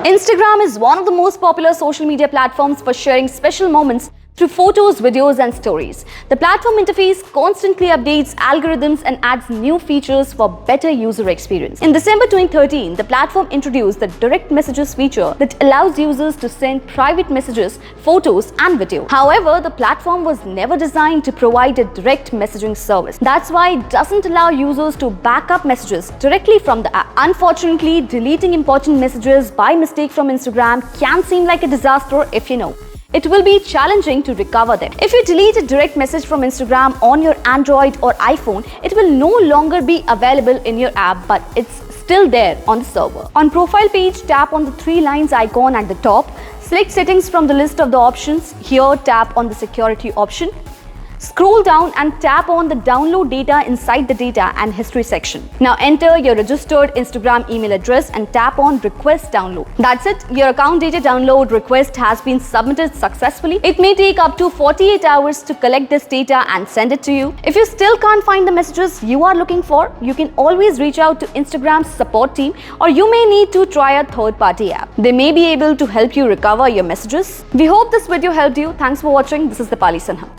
Instagram is one of the most popular social media platforms for sharing special moments through photos, videos, and stories. The platform interface constantly updates algorithms and adds new features for better user experience. In December 2013, the platform introduced the direct messages feature that allows users to send private messages, photos, and video. However, the platform was never designed to provide a direct messaging service. That's why it doesn't allow users to back up messages directly from the app. Unfortunately, deleting important messages by mistake from Instagram can seem like a disaster if you know. It will be challenging to recover them. If you delete a direct message from Instagram on your Android or iPhone, it will no longer be available in your app, but it's still there on the server. On profile page, tap on the 3 lines icon at the top. Select settings from the list of the options. Here, tap on the security option. Scroll down and tap on the download data inside the data and history section. Now enter your registered Instagram email address and tap on request download. That's it. Your account data download request has been submitted successfully. It may take up to 48 hours to collect this data and send it to you. If you still can't find the messages you are looking for, you can always reach out to Instagram's support team, or you may need to try a third-party app. They may be able to help you recover your messages. We hope this video helped you. Thanks for watching. This is Dipali Sinha.